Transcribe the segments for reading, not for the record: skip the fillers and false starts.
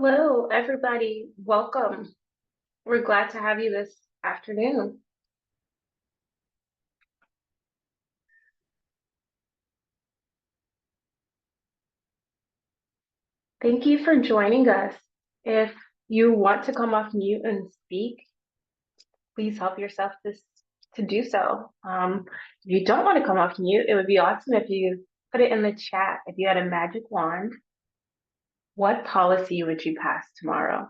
Hello, everybody. Welcome. We're glad to have you this afternoon. Thank you for joining us. If you want to come off mute and speak, please help yourself to do so. If you don't want to come off mute, it would be awesome if you put it in the chat. If you had a magic wand, what policy would you pass tomorrow?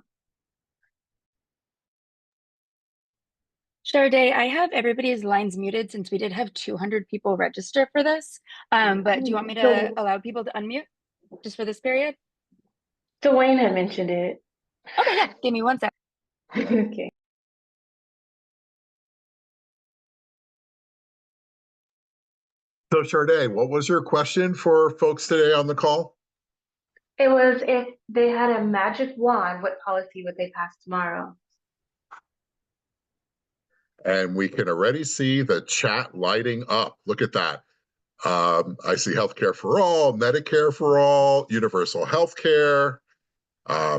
Sure, Day. I have everybody's lines muted since we did have 200 people register for this. But do you want me to allow people to unmute just for this period? Dwayne had mentioned it. Okay, yeah. Give me 1 sec. Okay. So, Sade, what was your question for folks today on the call? It was if they had a magic wand, what policy would they pass tomorrow? And we can already see the chat lighting up. Look at that. I see healthcare for all, Medicare for all, universal healthcare. I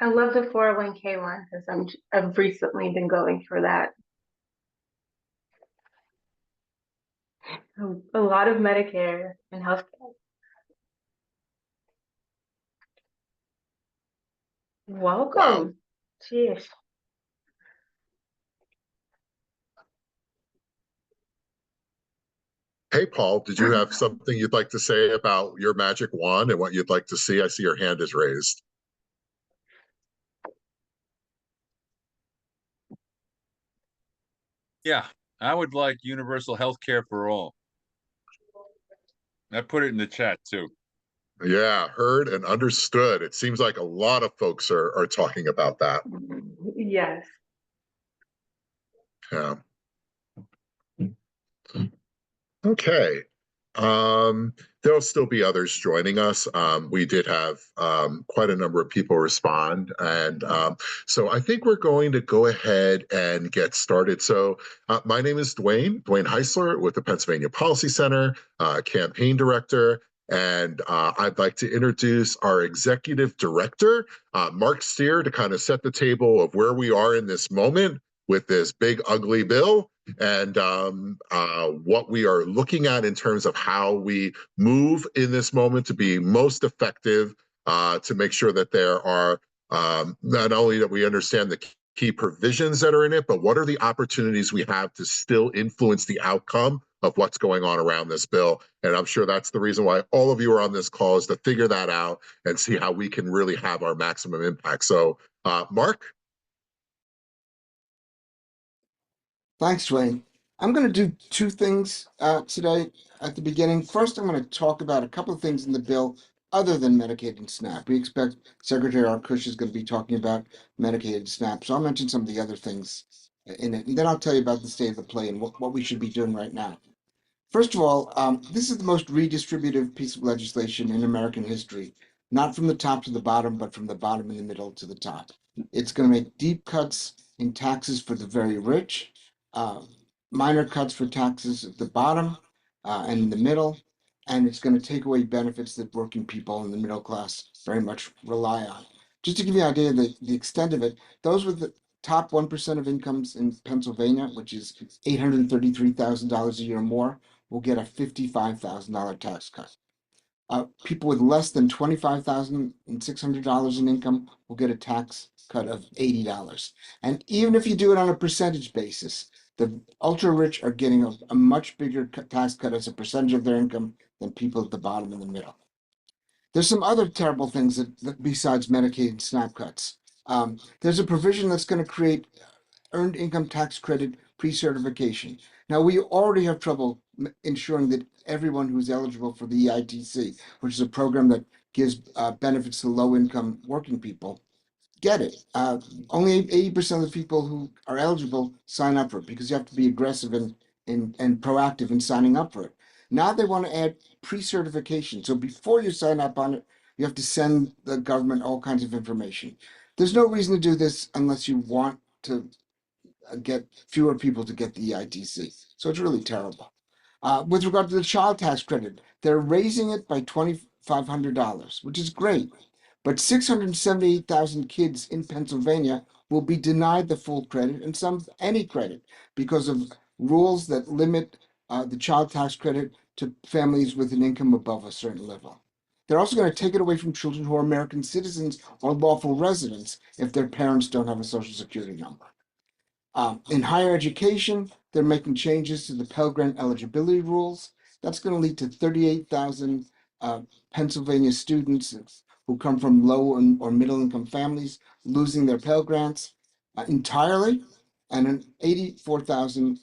love the 401k one because I've recently been going for that. A lot of Medicare and healthcare. Welcome. Wow. Cheers. Hey, Paul, did you have something you'd like to say about your magic wand and what you'd like to see? I see your hand is raised. Yeah, I would like universal health care for all. I put it in the chat too. Yeah, heard and understood. It seems like a lot of folks are talking about that. Yes. Yeah. Okay. There'll still be others joining us. We did have quite a number of people respond. And so I think we're going to go ahead and get started. So my name is Dwayne Heisler with the Pennsylvania Policy Center, campaign director. And I'd like to introduce our executive director, Mark Steer, to kind of set the table of where we are in this moment with this big, ugly bill and what we are looking at in terms of how we move in this moment to be most effective, to make sure that there are not only that we understand the key provisions that are in it, but what are the opportunities we have to still influence the outcome of what's going on around this bill. And I'm sure that's the reason why all of you are on this call, is to figure that out and see how we can really have our maximum impact. So Mark? Thanks, Dwayne. I'm going to do two things today at the beginning. First, I'm going to talk about a couple of things in the bill other than Medicaid and SNAP. We expect Secretary Arkoosh is going to be talking about Medicaid and SNAP, so I'll mention some of the other things in it, and then I'll tell you about the state of the play and what we should be doing right now. First of all, this is the most redistributive piece of legislation in American history, not from the top to the bottom, but from the bottom in the middle to the top. It's going to make deep cuts in taxes for the very rich, minor cuts for taxes at the bottom and in the middle, and it's going to take away benefits that working people and the middle class very much rely on. Just to give you an idea of the extent of it, those with the top 1% of incomes in Pennsylvania, which is $833,000 a year or more, will get a $55,000 tax cut. People with less than $25,600 in income will get a tax cut of $80. And even if you do it on a percentage basis, the ultra rich are getting a much bigger tax cut as a percentage of their income than people at the bottom and the middle. There's some other terrible things that besides Medicaid and SNAP cuts. There's a provision that's going to create earned income tax credit pre-certification. Now, we already have trouble ensuring that everyone who's eligible for the EITC, which is a program that gives benefits to low-income working people, get it. Only 80% of the people who are eligible sign up for it, because you have to be aggressive and proactive in signing up for it. Now they want to add pre-certification. So before you sign up on it, you have to send the government all kinds of information. There's no reason to do this unless you want to get fewer people to get the EITC. So it's really terrible. With regard to the child tax credit, they're raising it by $500, which is great. But 678,000 kids in Pennsylvania will be denied the full credit and some any credit because of rules that limit the child tax credit to families with an income above a certain level. They're also going to take it away from children who are American citizens or lawful residents if their parents don't have a Social Security number. In higher education, they're making changes to the Pell Grant eligibility rules. That's going to lead to 38,000 Pennsylvania students who come from low or middle income families losing their Pell Grants entirely, and 84,000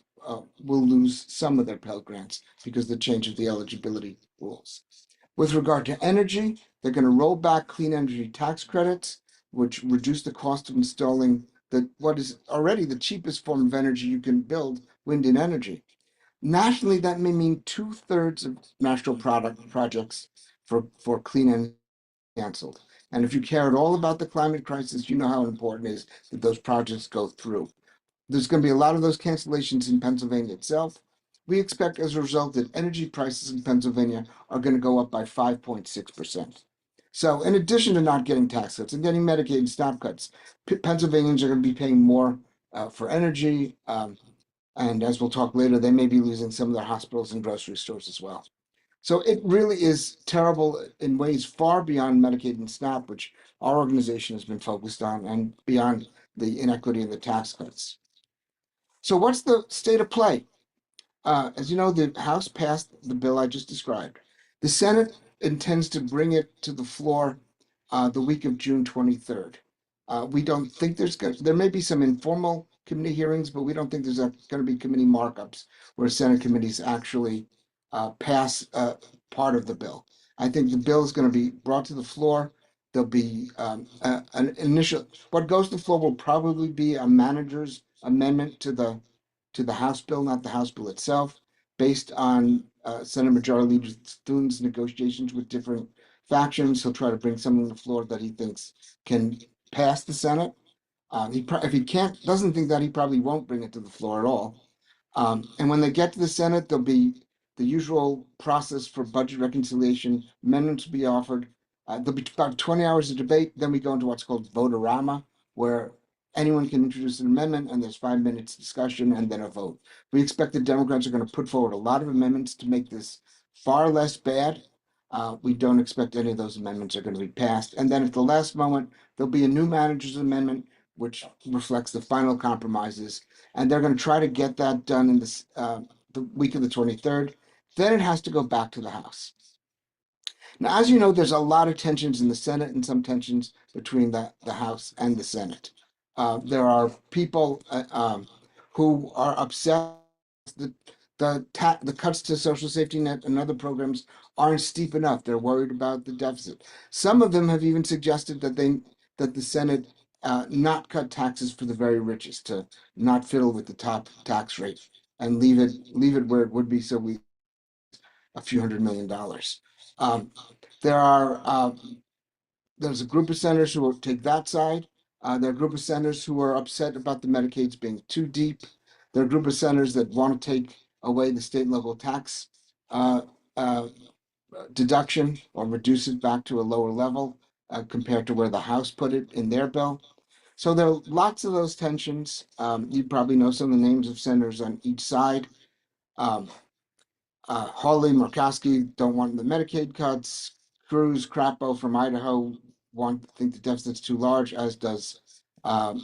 will lose some of their Pell Grants because of the change of the eligibility rules. With regard to energy, they're going to roll back clean energy tax credits, which reduce the cost of installing what is already the cheapest form of energy you can build, wind and energy. Nationally, that may mean 2/3 of national projects for clean energy canceled. And if you care at all about the climate crisis, you know how important it is that those projects go through. There's going to be a lot of those cancellations in Pennsylvania itself. We expect as a result that energy prices in Pennsylvania are going to go up by 5.6%. So in addition to not getting tax cuts and getting Medicaid and SNAP cuts, Pennsylvanians are going to be paying more for energy. And as we'll talk later, they may be losing some of their hospitals and grocery stores as well. So it really is terrible in ways far beyond Medicaid and SNAP, which our organization has been focused on, and beyond the inequity and the tax cuts. So what's the state of play? As you know, the House passed the bill I just described. The Senate intends to bring it to the floor the week of June 23rd. We don't think there may be some informal committee hearings, but we don't think there's going to be committee markups where Senate committees actually pass part of the bill. I think the bill is going to be brought to the floor. There'll be an initial, what goes to the floor will probably be a manager's amendment to the House bill, not the House bill itself, based on Senate Majority Leader Thune's negotiations with different factions. He'll try to bring something to the floor that he thinks can pass the Senate. If he doesn't think that, he probably won't bring it to the floor at all. And when they get to the Senate, there'll be the usual process for budget reconciliation. Amendments will be offered. There'll be about 20 hours of debate. Then we go into what's called vote-a-rama, where anyone can introduce an amendment and there's 5 minutes discussion and then a vote. We expect the Democrats are going to put forward a lot of amendments to make this far less bad. We don't expect any of those amendments are going to be passed. And then at the last moment, there'll be a new manager's amendment, which reflects the final compromises. And they're going to try to get that done in the week of the 23rd. Then it has to go back to the House. Now, as you know, there's a lot of tensions in the Senate and some tensions between the House and the Senate. There are people who are upset that the cuts to social safety net and other programs aren't steep enough. They're worried about the deficit. Some of them have even suggested that the Senate not cut taxes for the very richest, to not fiddle with the top tax rate and leave it where it would be, so we a few $100 million. There's a group of senators who will take that side. There are a group of senators who are upset about the Medicaids being too deep. There are a group of senators that want to take away the state and local tax deduction or reduce it back to a lower level compared to where the House put it in their bill. So there are lots of those tensions. You probably know some of the names of senators on each side. Hawley, Murkowski don't want the Medicaid cuts. Cruz, Crapo from Idaho think the deficit's too large, as does the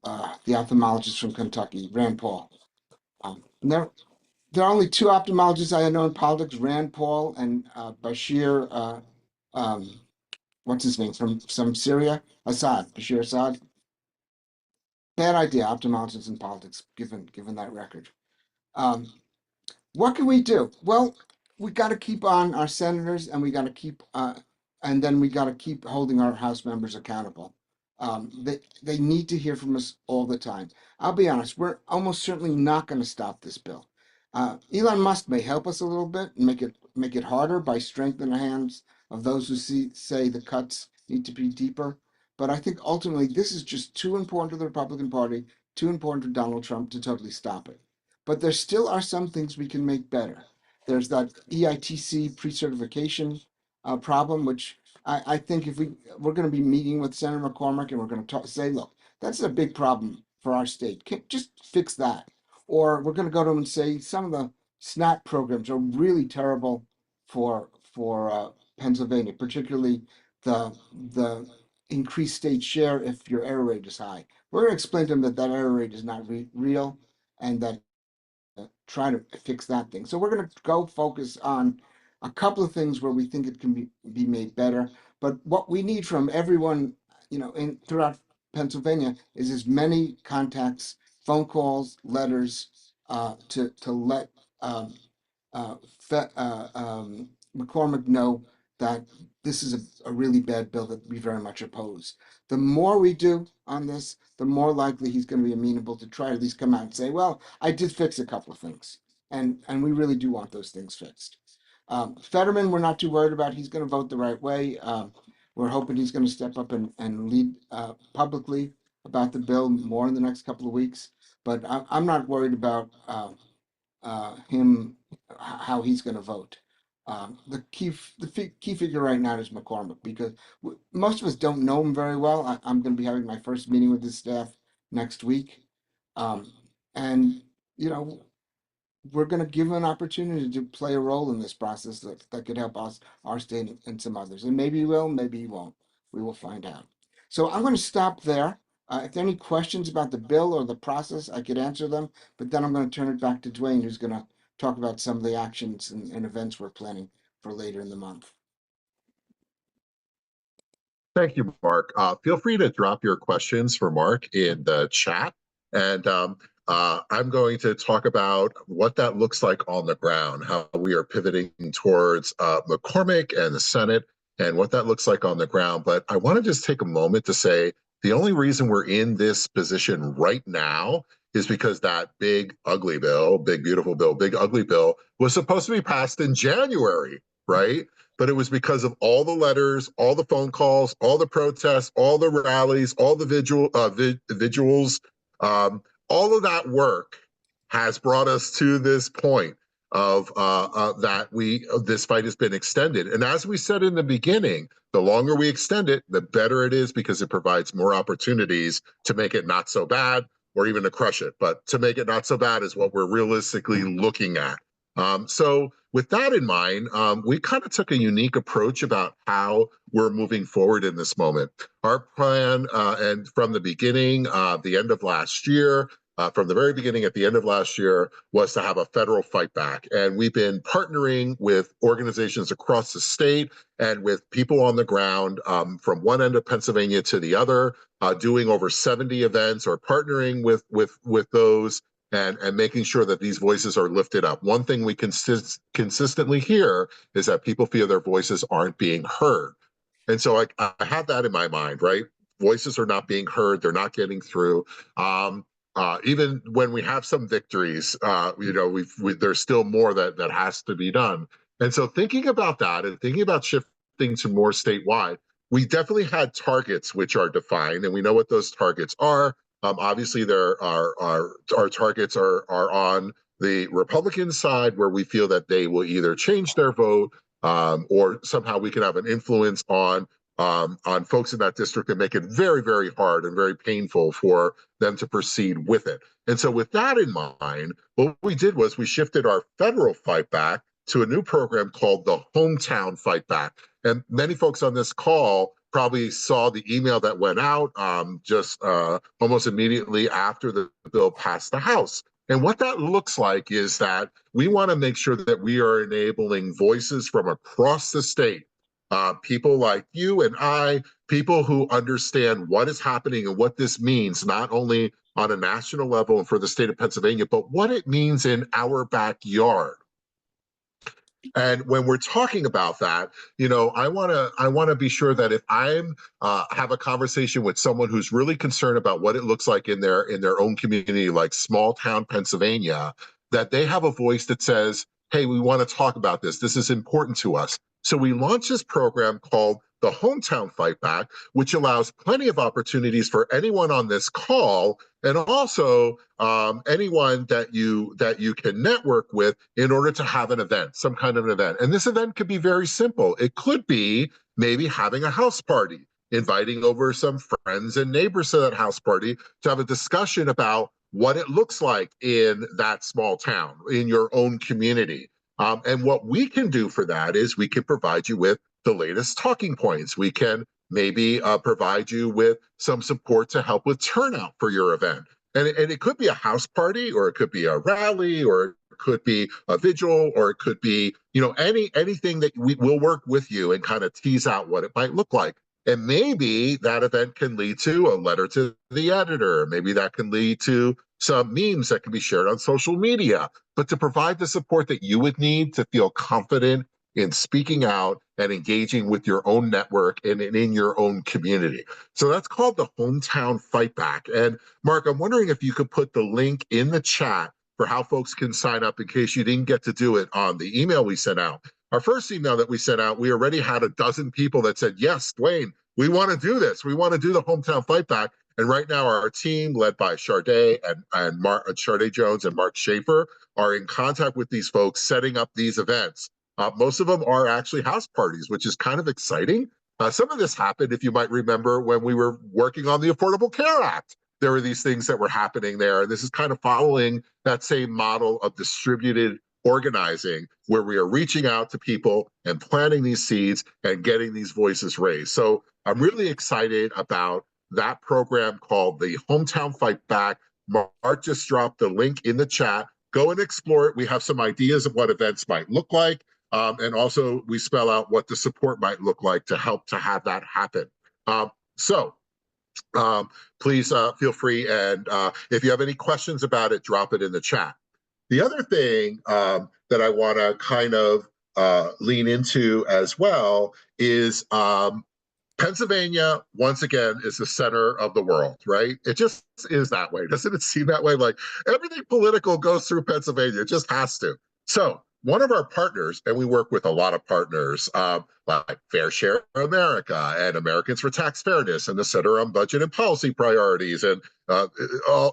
ophthalmologist from Kentucky, Rand Paul. There are only 2 ophthalmologists I know in politics: Rand Paul and Bashir. What's his name from Syria? Bashir Assad. Bad idea, ophthalmologists in politics, given that record. What can we do? Well, we got to keep on our senators, and we got to keep, and then we got to keep holding our House members accountable. They need to hear from us all the time. I'll be honest, we're almost certainly not going to stop this bill. Elon Musk may help us a little bit and make it harder by strengthening the hands of those who say the cuts need to be deeper. But I think ultimately this is just too important to the Republican Party, too important to Donald Trump to totally stop it. But there still are some things we can make better. There's that EITC pre-certification problem, which I think if we're going to be meeting with Senator McCormick and we're going to say, look, that's a big problem for our state. Just fix that. Or we're going to go to them and say some of the SNAP programs are really terrible for Pennsylvania, particularly the increased state share if your error rate is high. We're going to explain to them that that error rate is not real and that try to fix that thing. So we're going to go focus on a couple of things where we think it can be made better. But what we need from everyone, throughout Pennsylvania is as many contacts, phone calls, letters, to let McCormick know that this is a really bad bill that we very much oppose. The more we do on this, the more likely he's going to be amenable to try to at least come out and say, well, I did fix a couple of things. And we really do want those things fixed. Fetterman, we're not too worried about. He's going to vote the right way. We're hoping he's going to step up and lead publicly about the bill more in the next couple of weeks. But I'm not worried about him, how he's going to vote. The key figure right now is McCormick, because most of us don't know him very well. I'm going to be having my first meeting with his staff next week, and we're going to give him an opportunity to play a role in this process that could help us, our state, and some others. And maybe he will, maybe he won't. We will find out. So I'm going to stop there. If there are any questions about the bill or the process, I could answer them, but then I'm going to turn it back to Dwayne, who's going to talk about some of the actions and events we're planning for later in the month. Thank you, Mark. Feel free to drop your questions for Mark in the chat. And I'm going to talk about what that looks like on the ground, how we are pivoting towards McCormick and the Senate and what that looks like on the ground. But I want to just take a moment to say the only reason we're in this position right now is because that big, ugly bill, big, beautiful bill, big, ugly bill was supposed to be passed in January, right? But it was because of all the letters, all the phone calls, all the protests, all the rallies, all the vigils, all of that work has brought us to this point of this fight has been extended. And as we said in the beginning, the longer we extend it, the better it is, because it provides more opportunities to make it not so bad, or even to crush it. But to make it not so bad is what we're realistically looking at. So with that in mind, we kind of took a unique approach about how we're moving forward in this moment. Our plan, and from the beginning, the end of last year, from the very beginning at the end of last year, was to have a federal fight back. And we've been partnering with organizations across the state and with people on the ground, from one end of Pennsylvania to the other, doing over 70 events, or partnering with those and making sure that these voices are lifted up. One thing we consistently hear is that people feel their voices aren't being heard. And so I had that in my mind, right? Voices are not being heard, they're not getting through. Even when we have some victories, there's still more that has to be done. And so thinking about that and thinking about shifting to more statewide, we definitely had targets which are defined, and we know what those targets are. Obviously, there are our targets are on the Republican side, where we feel that they will either change their vote, or somehow we can have an influence on folks in that district and make it very, very hard and very painful for them to proceed with it. And so with that in mind, what we did was we shifted our federal fight back to a new program called the Hometown Fight Back. And many folks on this call probably saw the email that went out just almost immediately after the bill passed the House. And what that looks like is that we want to make sure that we are enabling voices from across the state, people like you and I, people who understand what is happening and what this means, not only on a national level and for the state of Pennsylvania, but what it means in our backyard. And when we're talking about that, I want to be sure that if I'm have a conversation with someone who's really concerned about what it looks like in their own community, like small town Pennsylvania, that they have a voice that says, "Hey, we want to talk about this. This is important to us." So we launched this program called the Hometown Fight Back, which allows plenty of opportunities for anyone on this call, and also anyone that you can network with in order to have an event, some kind of an event. And this event could be very simple. It could be maybe having a house party, inviting over some friends and neighbors to that house party to have a discussion about what it looks like in that small town, in your own community. And what we can do for that is we can provide you with the latest talking points. We can maybe provide you with some support to help with turnout for your event. And it could be a house party, or it could be a rally, or it could be a vigil, or it could be, anything that we will work with you and kind of tease out what it might look like. And maybe that event can lead to a letter to the editor. Maybe that can lead to some memes that can be shared on social media. But to provide the support that you would need to feel confident in speaking out and engaging with your own network and in your own community. So that's called the Hometown Fight Back. And Mark, I'm wondering if you could put the link in the chat for how folks can sign up in case you didn't get to do it on the email we sent out. Our first email that we sent out, we already had 12 people that said, yes, Dwayne, we want to do this. We want to do the Hometown Fight Back. And right now our team, led by Sharday and Sharday Jones and Mark Schaefer, are in contact with these folks setting up these events. Most of them are actually house parties, which is kind of exciting. Some of this happened, if you might remember, when we were working on the Affordable Care Act. There were these things that were happening there. And this is kind of following that same model of distributed organizing, where we are reaching out to people and planting these seeds and getting these voices raised. So I'm really excited about that program called the Hometown Fight Back. Mark just dropped the link in the chat. Go and explore it. We have some ideas of what events might look like. And also we spell out what the support might look like to help to have that happen. Please feel free, and if you have any questions about it, drop it in the chat. The other thing that I want to kind of lean into as well is Pennsylvania, once again, is the center of the world, right? It just is that way. Doesn't it seem that way? Like everything political goes through Pennsylvania. It just has to. So one of our partners, and we work with a lot of partners like Fair Share America and Americans for Tax Fairness and the Center on Budget and Policy Priorities and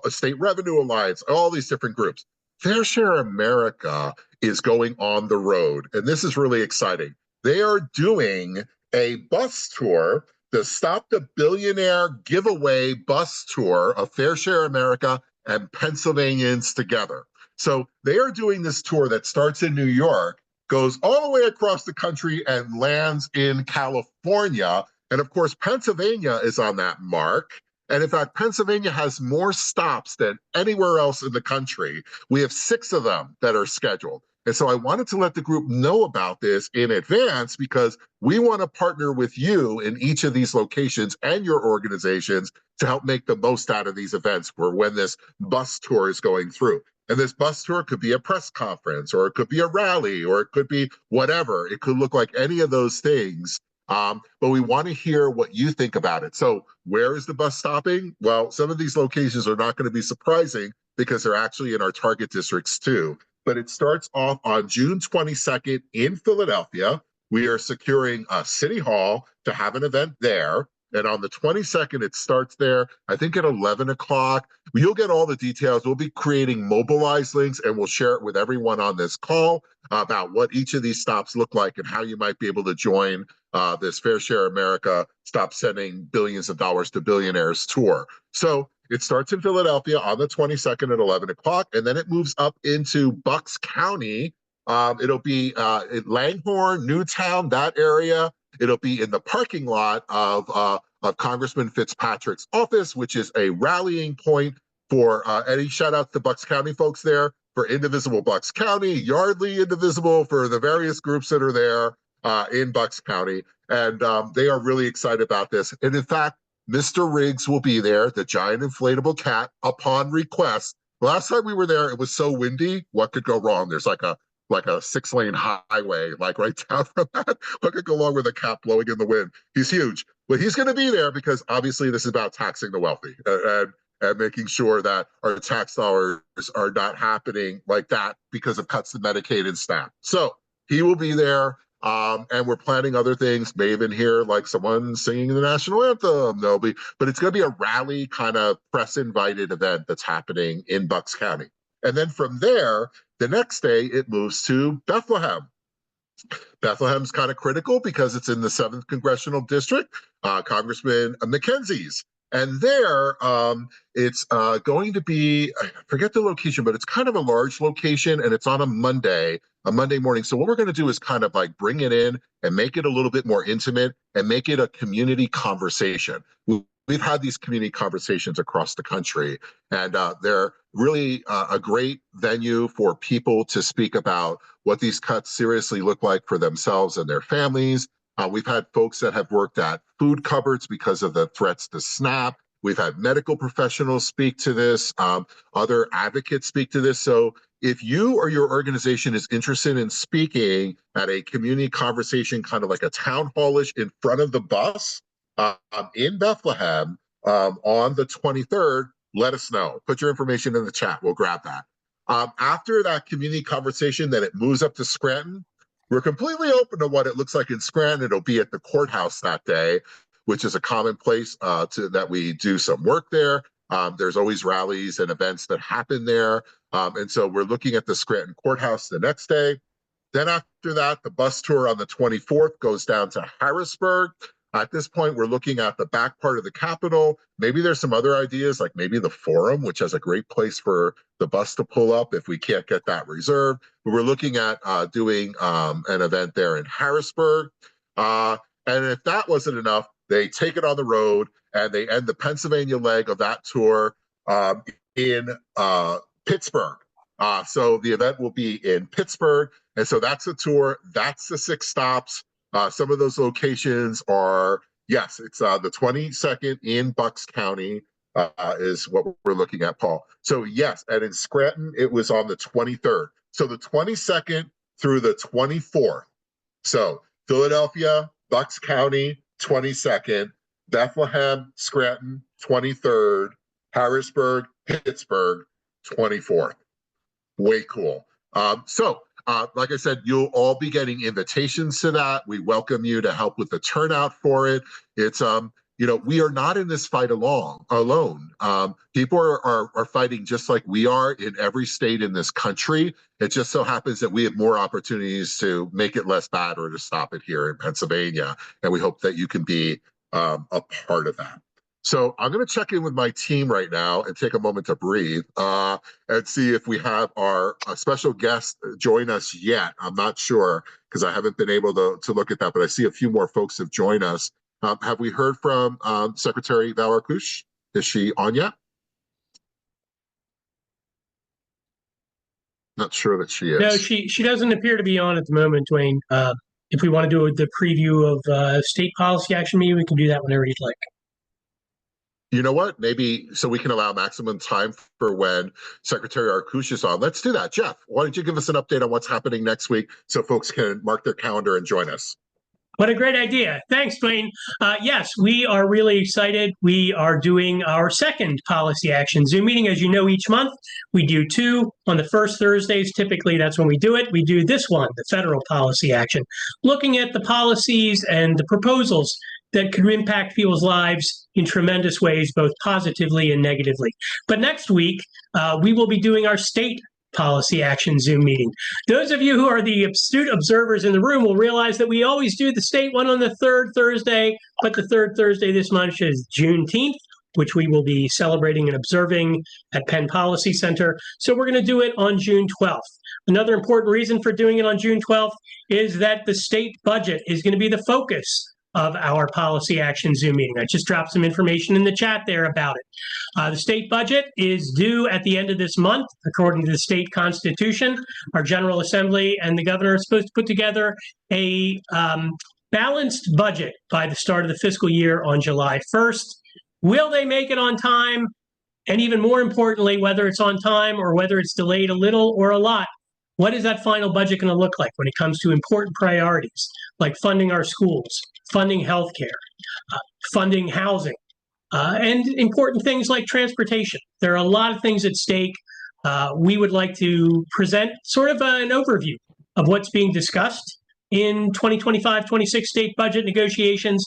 State Revenue Alliance, all these different groups. Fair Share America is going on the road, and this is really exciting. They are doing a bus tour, the Stop the Billionaire giveaway bus tour of Fair Share America and Pennsylvanians together. So they are doing this tour that starts in New York, goes all the way across the country and lands in California. And of course, Pennsylvania is on that mark. And in fact, Pennsylvania has more stops than anywhere else in the country. We have 6 of them that are scheduled. And so I wanted to let the group know about this in advance because we want to partner with you in each of these locations and your organizations to help make the most out of these events for when this bus tour is going through. And this bus tour could be a press conference, or it could be a rally, or it could be whatever. It could look like any of those things. But we want to hear what you think about it. So where is the bus stopping? Well, some of these locations are not going to be surprising because they're actually in our target districts too. But it starts off on June 22nd in Philadelphia. We are securing City Hall to have an event there. And on the 22nd, it starts there, I think at 11 o'clock. You'll get all the details. We'll be creating mobilized links, and we'll share it with everyone on this call about what each of these stops look like and how you might be able to join this Fair Share America Stop Sending Billions of Dollars to Billionaires tour. So it starts in Philadelphia on the 22nd at 11 o'clock, and then it moves up into Bucks County. It'll be in Langhorne, Newtown, that area. It'll be in the parking lot of Congressman Fitzpatrick's office, which is a rallying point for any shout out to Bucks County folks there, for Indivisible Bucks County, Yardley Indivisible, for the various groups that are there in Bucks County. And they are really excited about this. And in fact, Mr. Riggs will be there, the giant inflatable cat, upon request. Last time we were there, it was so windy. What could go wrong? There's like a 6-lane highway, like right down from that. What could go wrong with a cat blowing in the wind? He's huge. But he's going to be there because obviously this is about taxing the wealthy and making sure that our tax dollars are not happening like that because of cuts to Medicaid and SNAP. So he will be there. And we're planning other things. May even hear like someone singing the national anthem. But it's going to be a rally kind of press invited event that's happening in Bucks County. And then from there, the next day it moves to Bethlehem. Bethlehem's kind of critical because it's in the 7th Congressional District, Congressman McKenzie's. And there, it's going to be, I forget the location, but it's kind of a large location, and it's on a Monday morning. So what we're going to do is kind of like bring it in and make it a little bit more intimate and make it a community conversation. We've had these community conversations across the country, and they're really a great venue for people to speak about what these cuts seriously look like for themselves and their families. We've had folks that have worked at food cupboards because of the threats to SNAP. We've had medical professionals speak to this, other advocates speak to this. So if you or your organization is interested in speaking at a community conversation, kind of like a town hallish in front of the bus in Bethlehem on the 23rd, let us know. Put your information in the chat. We'll grab that. After that community conversation, then it moves up to Scranton. We're completely open to what it looks like in Scranton. It'll be at the courthouse that day, which is a common place that we do some work there. There's always rallies and events that happen there. And so we're looking at the Scranton courthouse the next day. Then after that, the bus tour on the 24th goes down to Harrisburg. At this point, we're looking at the back part of the Capitol. Maybe there's some other ideas, like maybe the Forum, which has a great place for the bus to pull up if we can't get that reserved. But we're looking at doing an event there in Harrisburg. And if that wasn't enough, they take it on the road and they end the Pennsylvania leg of that tour in Pittsburgh. So the event will be in Pittsburgh. And so that's the tour. That's the 6 stops. Some of those locations are, yes, it's the 22nd in Bucks County is what we're looking at, Paul. So yes, and in Scranton, it was on the 23rd. So the 22nd through the 24th. So Philadelphia, Bucks County, 22nd, Bethlehem, Scranton, 23rd, Harrisburg, Pittsburgh, 24th. Way cool. Like I said, you'll all be getting invitations to that. We welcome you to help with the turnout for it. It's, we are not in this fight alone. People are fighting just like we are in every state in this country. It just so happens that we have more opportunities to make it less bad or to stop it here in Pennsylvania. And we hope that you can be a part of that. So I'm going to check in with my team right now and take a moment to breathe and see if we have our special guest join us yet. I'm not sure because I haven't been able to look at that, but I see a few more folks have joined us. Have we heard from Secretary Valerie Arkoosh? Is she on yet? Not sure that she is. No, she doesn't appear to be on at the moment, Dwayne. If we want to do the preview of state policy action meeting, we can do that whenever you'd like. You know what? Maybe so we can allow maximum time for when Secretary Arkoosh is on. Let's do that. Jeff, why don't you give us an update on what's happening next week so folks can mark their calendar and join us? What a great idea. Thanks, Dwayne. Yes, we are really excited. We are doing our second policy action Zoom meeting. As you know, each month we do 2 on the first Thursdays. Typically, that's when we do it. We do this one, the federal policy action, looking at the policies and the proposals that could impact people's lives in tremendous ways, both positively and negatively. But next week, we will be doing our state policy action Zoom meeting. Those of you who are the astute observers in the room will realize that we always do the state one on the 3rd Thursday, but the 3rd Thursday this month is Juneteenth, which we will be celebrating and observing at Penn Policy Center. So we're going to do it on June 12th. Another important reason for doing it on June 12th is that the state budget is going to be the focus of our policy action Zoom meeting. I just dropped some information in the chat there about it. The state budget is due at the end of this month, according to the state constitution. Our General Assembly and the governor are supposed to put together a balanced budget by the start of the fiscal year on July 1st. Will they make it on time? And even more importantly, whether it's on time or whether it's delayed a little or a lot, what is that final budget going to look like when it comes to important priorities like funding our schools, funding healthcare, funding housing, and important things like transportation? There are a lot of things at stake. We would like to present sort of an overview of what's being discussed in 2025-26 state budget negotiations?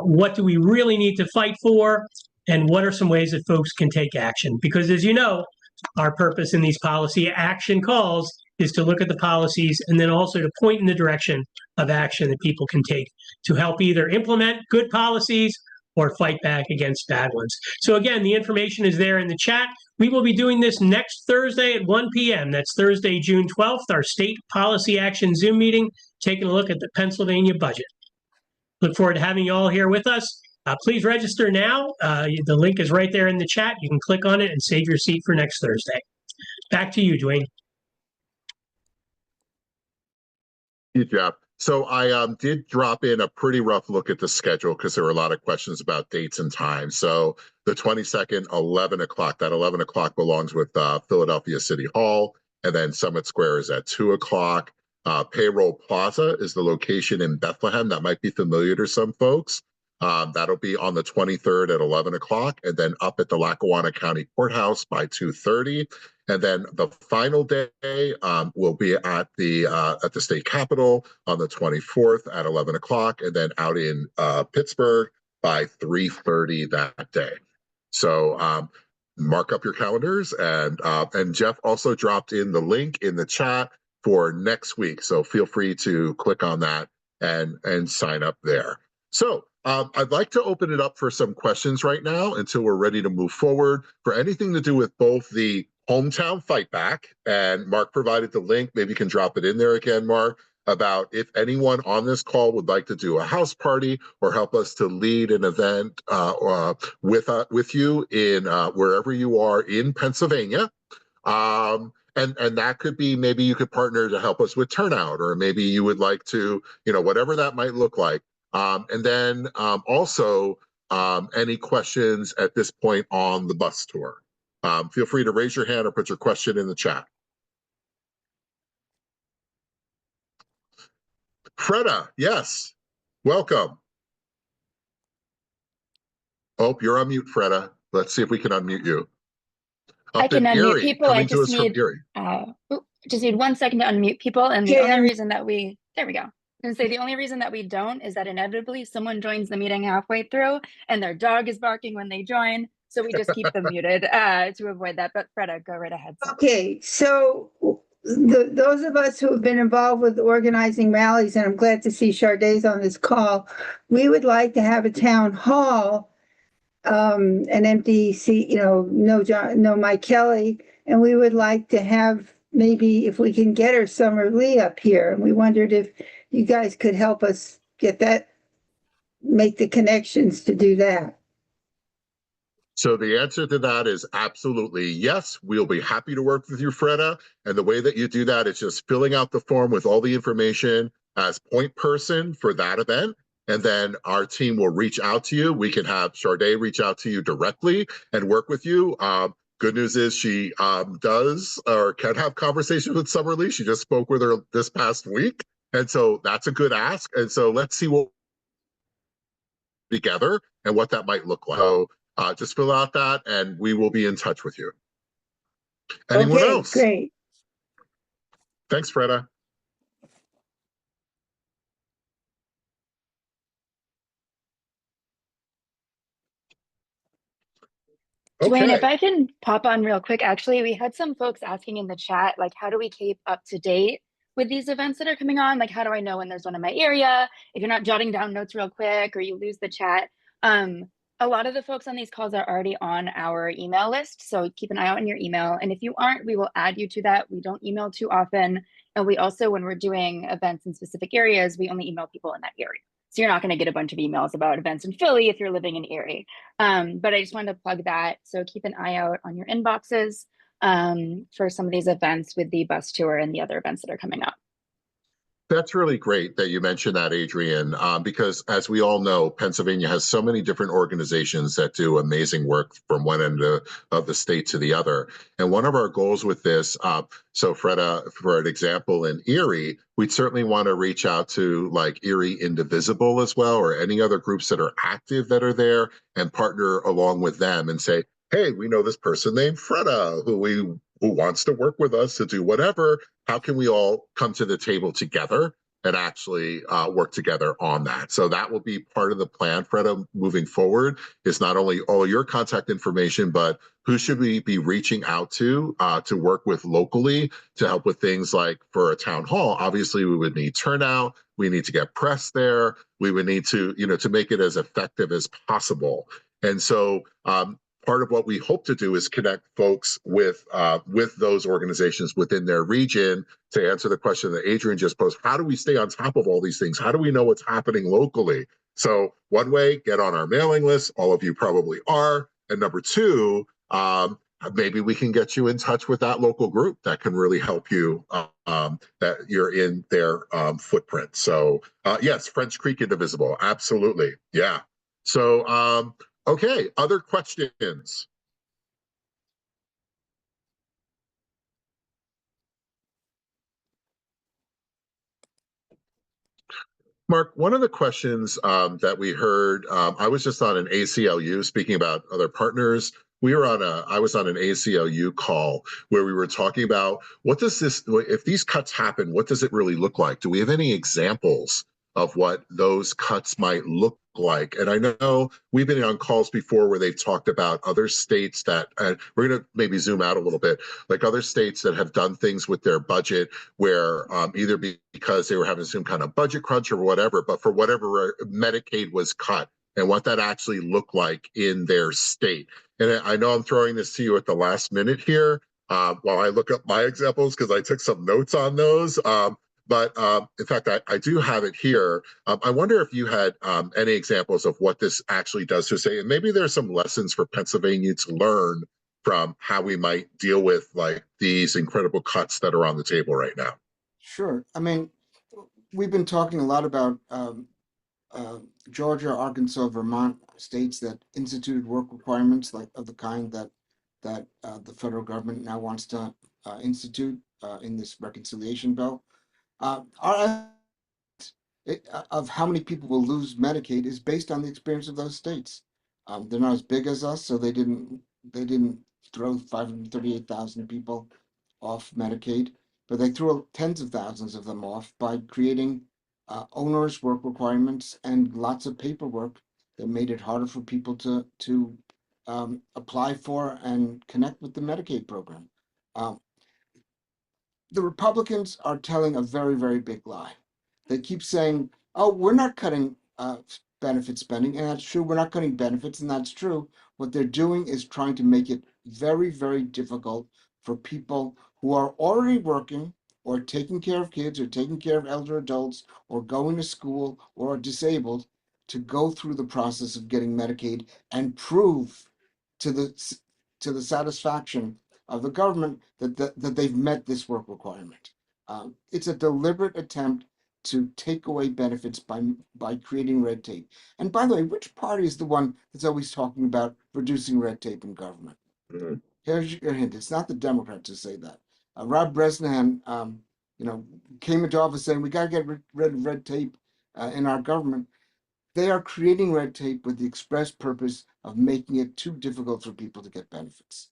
What do we really need to fight for? And what are some ways that folks can take action? Because as you know, our purpose in these policy action calls is to look at the policies and then also to point in the direction of action that people can take to help either implement good policies or fight back against bad ones. So again, the information is there in the chat. We will be doing this next Thursday at 1 p.m. That's Thursday, June 12th, our state policy action Zoom meeting, taking a look at the Pennsylvania budget. Look forward to having you all here with us. Please register now. The link is right there in the chat. You can click on it and save your seat for next Thursday. Back to you, Dwayne. Thank you, Jeff. So I did drop in a pretty rough look at the schedule because there were a lot of questions about dates and times. So the 22nd, 11 o'clock, that 11 o'clock belongs with Philadelphia City Hall, and then Summit Square is at 2 o'clock. Payroll Plaza is the location in Bethlehem. That might be familiar to some folks. That'll be on the 23rd at 11 o'clock, and then up at the Lackawanna County Courthouse by 2:30. And then the final day will be at the state capitol on the 24th at 11 o'clock, and then out in Pittsburgh by 3:30 that day. So mark up your calendars, and Jeff also dropped in the link in the chat for next week. So feel free to click on that and sign up there. So I'd like to open it up for some questions right now until we're ready to move forward for anything to do with both the hometown fight back, and Mark provided the link. Maybe you can drop it in there again, Mark, about if anyone on this call would like to do a house party or help us to lead an event with you in wherever you are in Pennsylvania. And that could be, maybe you could partner to help us with turnout, or maybe you would like to, whatever that might look like. And then also any questions at this point on the bus tour. Feel free to raise your hand or put your question in the chat. Freda, yes, welcome. Oh, you're on mute, Freda. Let's see if we can unmute you. I can unmute people. I just need Just need 1 second to unmute people. And the only reason that there we go. And say the only reason that we don't is that inevitably someone joins the meeting halfway through and their dog is barking when they join. So we just keep them muted to avoid that. But Freda, go right ahead. Okay, so those of us who have been involved with organizing rallies, and I'm glad to see Shardae's on this call, we would like to have a town hall, an empty seat, no Mike Kelly, and we would like to have, maybe if we can get her Summer Lee up here, and we wondered if you guys could help us get that, make the connections to do that. So the answer to that is absolutely yes. We'll be happy to work with you, Freda. And the way that you do that is just filling out the form with all the information as point person for that event. And then our team will reach out to you. We can have Shardae reach out to you directly and work with you. Good news is she does or can have conversations with Summer Lee. She just spoke with her this past week. And so that's a good ask. And so let's see what together and what that might look like. So just fill out that and we will be in touch with you. Anyone else? Great. Thanks, Freda. Dwayne, if I can pop on real quick, actually, we had some folks asking in the chat, like, how do we keep up to date with these events that are coming on? Like, how do I know when there's one in my area? If you're not jotting down notes real quick or you lose the chat. A lot of the folks on these calls are already on our email list. So keep an eye out on your email. And if you aren't, we will add you to that. We don't email too often. And we also, when we're doing events in specific areas, we only email people in that area. So you're not going to get a bunch of emails about events in Philly if you're living in Erie. But I just wanted to plug that. So keep an eye out on your inboxes for some of these events with the bus tour and the other events that are coming up. That's really great that you mentioned that, Adrian, because as we all know, Pennsylvania has so many different organizations that do amazing work from one end of the state to the other. And one of our goals with this, so Freda, for an example, in Erie, we'd certainly want to reach out to like Erie Indivisible as well, or any other groups that are active that are there, and partner along with them and say, hey, we know this person named Freda who wants to work with us to do whatever. How can we all come to the table together and actually work together on that. So that will be part of the plan, Freda, moving forward, is not only all your contact information, but who should we be reaching out to work with locally to help with things like for a town hall. Obviously, we would need turnout. We need to get press there. We would need to, to make it as effective as possible. And so part of what we hope to do is connect folks with those organizations within their region to answer the question that Adrian just posed. How do we stay on top of all these things? How do we know what's happening locally? So one way, get on our mailing list. All of you probably are. And number two, maybe we can get you in touch with that local group that can really help you, that you're in their footprint. So yes, French Creek Indivisible, absolutely. Yeah. So, okay, other questions? Mark, one of the questions that we heard, I was just on an ACLU speaking about other partners. I was on an ACLU call where we were talking about if these cuts happen, what does it really look like? Do we have any examples of what those cuts might look like? And I know we've been on calls before where they've talked about other states that, we're going to maybe zoom out a little bit, like other states that have done things with their budget where either because they were having some kind of budget crunch or whatever, but for whatever, Medicaid was cut and what that actually looked like in their state. And I know I'm throwing this to you at the last minute here while I look up my examples because I took some notes on those. But in fact, I do have it here. I wonder if you had any examples of what this actually does to say, and maybe there's some lessons for Pennsylvania to learn from how we might deal with like these incredible cuts that are on the table right now. Sure. I mean, we've been talking a lot about Georgia, Arkansas, Vermont, states that instituted work requirements like of the kind that the federal government now wants to institute in this reconciliation bill. Our of how many people will lose Medicaid is based on the experience of those states. They're not as big as us, so they didn't throw 538,000 people off Medicaid, but they threw tens of thousands of them off by creating onerous work requirements and lots of paperwork that made it harder for people to apply for and connect with the Medicaid program. The Republicans are telling a very, very big lie. They keep saying, oh, we're not cutting benefit spending, and that's true. We're not cutting benefits, and that's true. What they're doing is trying to make it very, very difficult for people who are already working or taking care of kids or taking care of elder adults or going to school or are disabled to go through the process of getting Medicaid and prove to the satisfaction of the government that they've met this work requirement. It's a deliberate attempt to take away benefits by creating red tape. And by the way, which party is the one that's always talking about reducing red tape in government? Mm-hmm. Here's your hint. It's not the Democrats who say that. Rob Bresnahan, came into office saying we got to get rid of red tape in our government. They are creating red tape with the express purpose of making it too difficult for people to get benefits.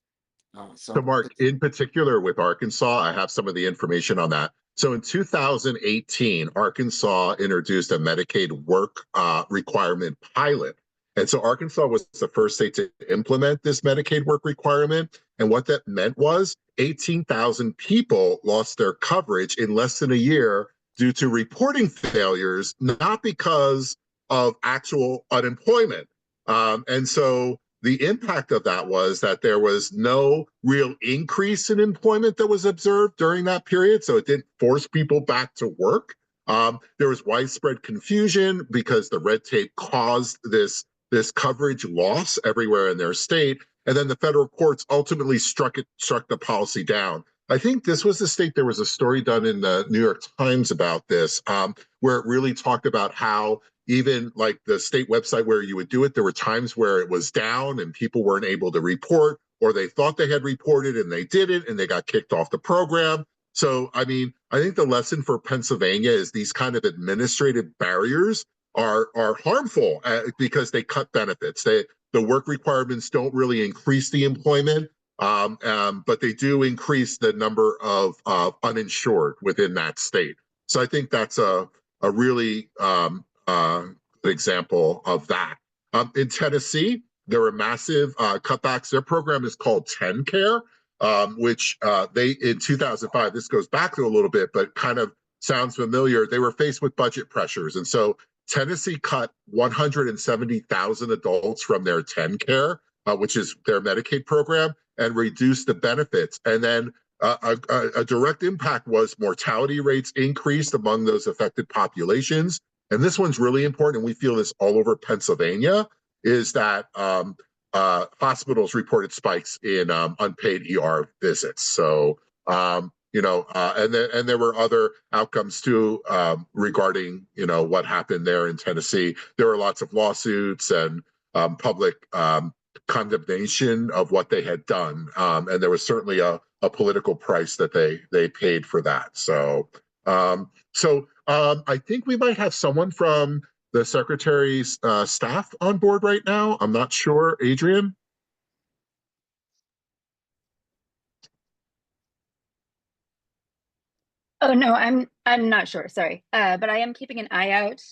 So Mark, in particular with Arkansas, I have some of the information on that. So in 2018, Arkansas introduced a Medicaid work requirement pilot. And so Arkansas was the first state to implement this Medicaid work requirement. And what that meant was 18,000 people lost their coverage in less than a year due to reporting failures, not because of actual unemployment. And so the impact of that was that there was no real increase in employment that was observed during that period. So it didn't force people back to work. There was widespread confusion because the red tape caused this coverage loss everywhere in their state. And then the federal courts ultimately struck the policy down. I think this was the state, there was a story done in the New York Times about this, where it really talked about how even like the state website where you would do it, there were times where it was down and people weren't able to report, or they thought they had reported and they didn't, and they got kicked off the program. So, I mean, I think the lesson for Pennsylvania is these kind of administrative barriers are harmful because they cut benefits. The work requirements don't really increase the employment, but they do increase the number of uninsured within that state. So I think that's a really good example of that. In Tennessee, there were massive cutbacks. Their program is called 10 Care, which they, in 2005, this goes back to a little bit, but kind of sounds familiar. They were faced with budget pressures. And so Tennessee cut 170,000 adults from their 10 Care, which is their Medicaid program, and reduced the benefits. And then a direct impact was mortality rates increased among those affected populations. And this one's really important, and we feel this all over Pennsylvania, is that hospitals reported spikes in unpaid ER visits. So, and there were other outcomes too regarding, what happened there in Tennessee. There were lots of lawsuits and public condemnation of what they had done. And there was certainly a political price that they paid for that. So, I think we might have someone from the secretary's staff on board right now. I'm not sure. Adrian? Oh no, I'm not sure. Sorry, but I am keeping an eye out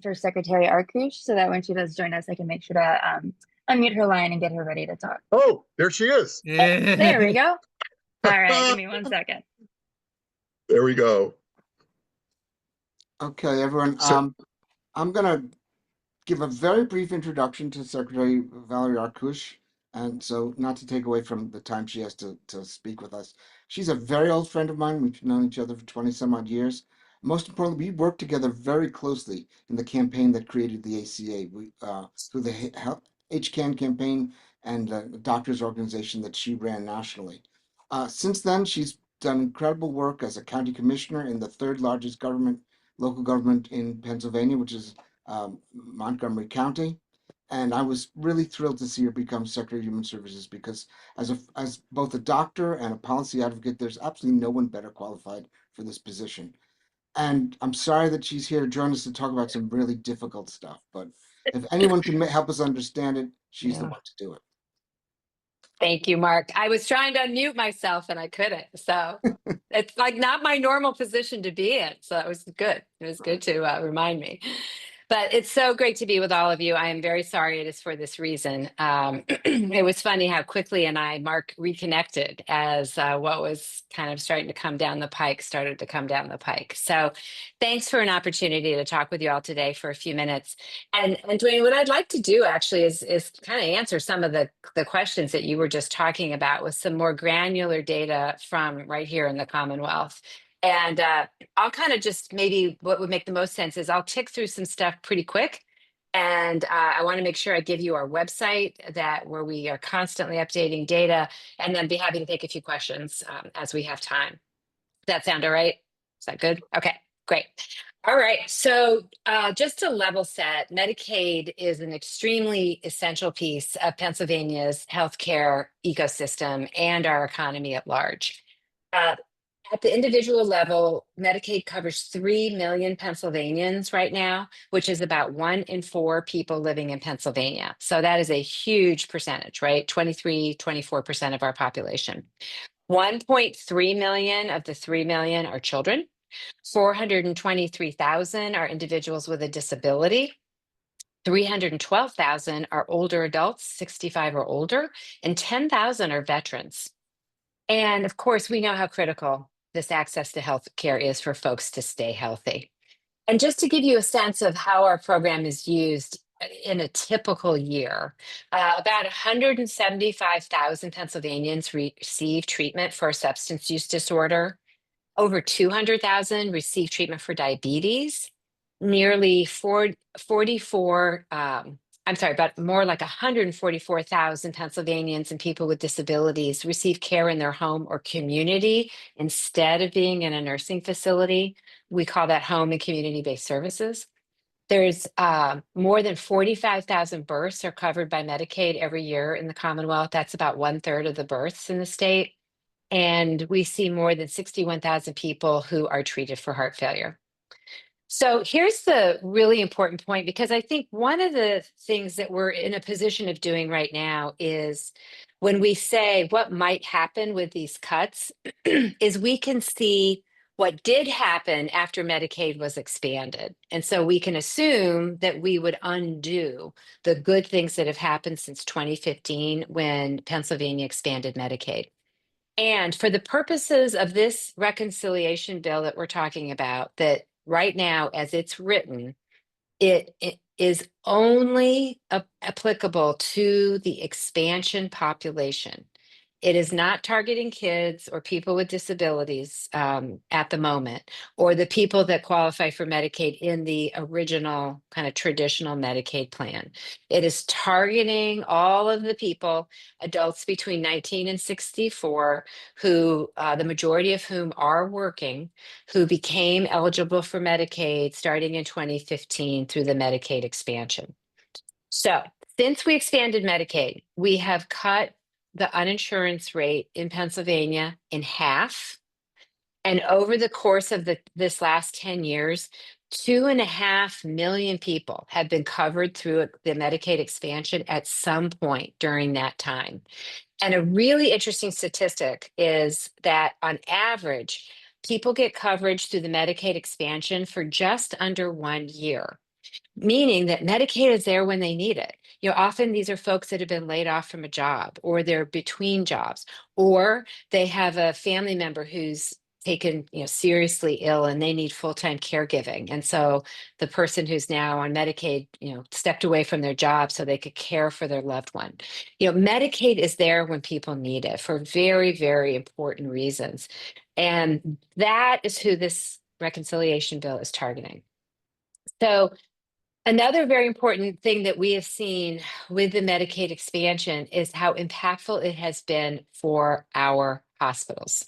for Secretary Arkoosh, so that when she does join us, I can make sure to unmute her line and get her ready to talk. Oh, there she is. Yeah. There we go. All right, give me 1 second. There we go. Okay, everyone. So- I'm going to give a very brief introduction to Secretary Valerie Arkoosh, and so not to take away from the time she has to speak with us. She's a very old friend of mine. We've known each other for 20 some odd years. Most importantly, we worked together very closely in the campaign that created the ACA. Through the HCAN campaign and the doctors organization that she ran nationally. Since then, she's done incredible work as a county commissioner in the third largest local government in Pennsylvania, which is Montgomery County. And I was really thrilled to see her become Secretary of Human Services because as both a doctor and a policy advocate, there's absolutely no one better qualified for this position. And I'm sorry that she's here to join us to talk about some really difficult stuff, but if anyone can help us understand it, she's the one to do it. Thank you, Mark. I was trying to unmute myself and I couldn't. So it's like not my normal position to be in. So it was good. It was good to remind me. But it's so great to be with all of you. I am very sorry it is for this reason. It was funny how quickly Mark, reconnected as what was kind of starting to come down the pike started to come down the pike. So thanks for an opportunity to talk with you all today for a few minutes. And Dwayne, what I'd like to do actually is kind of answer some of the questions that you were just talking about with some more granular data from right here in the Commonwealth. And I'll kind of just maybe what would make the most sense is I'll tick through some stuff pretty quick. And I want to make sure I give you our website where we are constantly updating data, and then be happy to take a few questions as we have time. Does that sound all right? Is that good? Okay, great. All right, so just to level set, Medicaid is an extremely essential piece of Pennsylvania's healthcare ecosystem and our economy at large. At the individual level, Medicaid covers 3 million Pennsylvanians right now, which is about 1 in 4 people living in Pennsylvania. So that is a huge percentage, right? 24% of our population. 1.3 million of the 3 million are children. 423,000 are individuals with a disability. 312,000 are older adults, 65 or older, and 10,000 are veterans. And of course, we know how critical this access to health care is for folks to stay healthy. And just to give you a sense of how our program is used in a typical year, about 175,000 Pennsylvanians receive treatment for a substance use disorder. Over 200,000 receive treatment for diabetes. Nearly about more like 144,000 Pennsylvanians and people with disabilities receive care in their home or community instead of being in a nursing facility. We call that home and community-based services. There's more than 45,000 births are covered by Medicaid every year in the Commonwealth. That's about 1/3 of the births in the state. And we see more than 61,000 people who are treated for heart failure. So here's the really important point, because I think one of the things that we're in a position of doing right now is when we say what might happen with these cuts is we can see what did happen after Medicaid was expanded. And so we can assume that we would undo the good things that have happened since 2015 when Pennsylvania expanded Medicaid. And for the purposes of this reconciliation bill that we're talking about, that right now, as it's written, it is only applicable to the expansion population. It is not targeting kids or people with disabilities at the moment, or the people that qualify for Medicaid in the original kind of traditional Medicaid plan. It is targeting all of the people, adults between 19 and 64, who the majority of whom are working, who became eligible for Medicaid starting in 2015 through the Medicaid expansion. So since we expanded Medicaid, we have cut the uninsurance rate in Pennsylvania in half. And over the course of this last 10 years, 2.5 million people have been covered through the Medicaid expansion at some point during that time. And a really interesting statistic is that on average, people get coverage through the Medicaid expansion for just under 1 year, meaning that Medicaid is there when they need it. Often these are folks that have been laid off from a job, or they're between jobs, or they have a family member who's taken, seriously ill and they need full-time caregiving. And so the person who's now on Medicaid, stepped away from their job so they could care for their loved one. Medicaid is there when people need it for very, very important reasons. And that is who this reconciliation bill is targeting. So another very important thing that we have seen with the Medicaid expansion is how impactful it has been for our hospitals.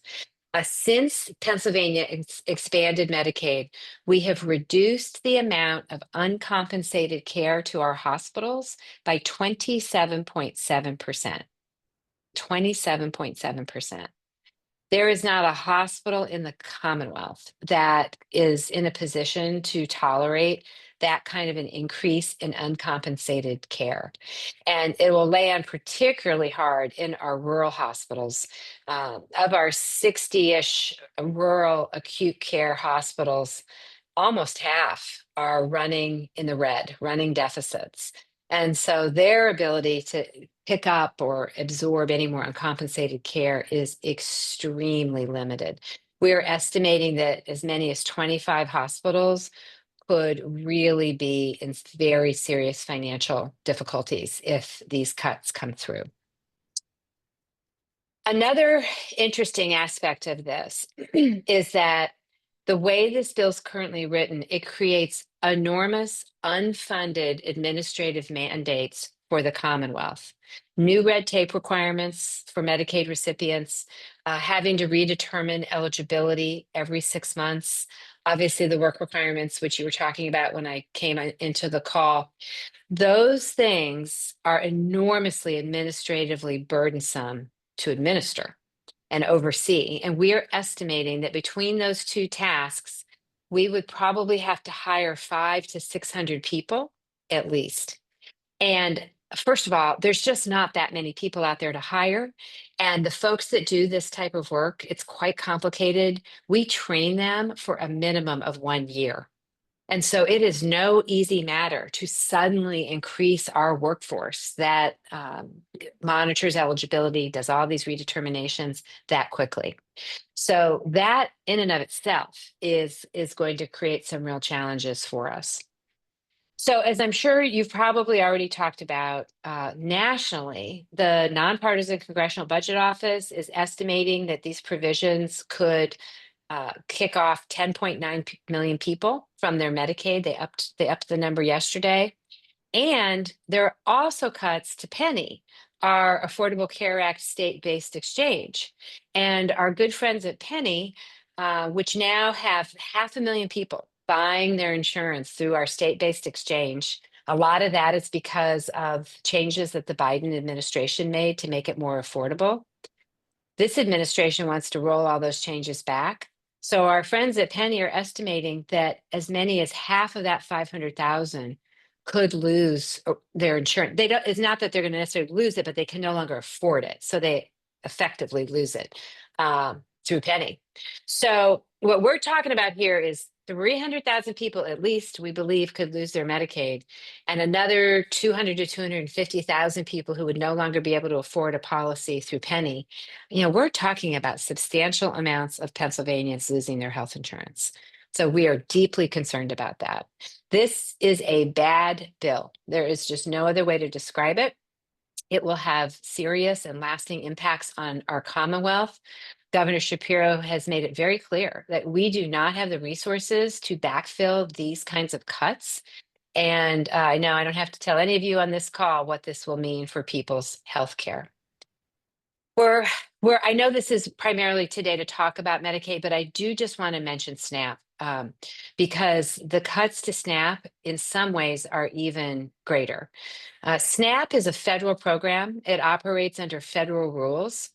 Since Pennsylvania expanded Medicaid, we have reduced the amount of uncompensated care to our hospitals by 27.7%. 27.7%. There is not a hospital in the Commonwealth that is in a position to tolerate that kind of an increase in uncompensated care. And it will land particularly hard in our rural hospitals. Of our 60-ish rural acute care hospitals, almost half are running in the red, running deficits. And so their ability to pick up or absorb any more uncompensated care is extremely limited. We are estimating that as many as 25 hospitals could really be in very serious financial difficulties if these cuts come through. Another interesting aspect of this is that the way this bill is currently written, it creates enormous unfunded administrative mandates for the Commonwealth. New red tape requirements for Medicaid recipients, having to redetermine eligibility every 6 months. Obviously, the work requirements, which you were talking about when I came into the call, those things are enormously administratively burdensome to administer and oversee. And we are estimating that between those two tasks, we would probably have to hire 500 to 600 people at least. And first of all, there's just not that many people out there to hire. And the folks that do this type of work, it's quite complicated. We train them for a minimum of 1 year. And so it is no easy matter to suddenly increase our workforce that monitors eligibility, does all these redeterminations that quickly. So that in and of itself is going to create some real challenges for us. So as I'm sure you've probably already talked about, nationally, the Nonpartisan Congressional Budget Office is estimating that these provisions could kick off 10.9 million people from their Medicaid. They upped the number yesterday. And there are also cuts to Penny, our Affordable Care Act state-based exchange. And our good friends at Penny, which now have 500,000 people buying their insurance through our state-based exchange. A lot of that is because of changes that the Biden administration made to make it more affordable. This administration wants to roll all those changes back. So our friends at Penny are estimating that as many as half of that 500,000 could lose their insurance. It's not that they're going to necessarily lose it, but they can no longer afford it. So they effectively lose it through Penny. So, what we're talking about here is 300,000 people at least, we believe, could lose their Medicaid, and another 200 to 250,000 people who would no longer be able to afford a policy through Penny. We're talking about substantial amounts of Pennsylvanians losing their health insurance. So we are deeply concerned about that. This is a bad bill. There is just no other way to describe it. It will have serious and lasting impacts on our Commonwealth. Governor Shapiro has made it very clear that we do not have the resources to backfill these kinds of cuts. And I know I don't have to tell any of you on this call what this will mean for people's health care. I know this is primarily today to talk about Medicaid, but I do just want to mention SNAP because the cuts to SNAP in some ways are even greater. SNAP is a federal program. It operates under federal rules.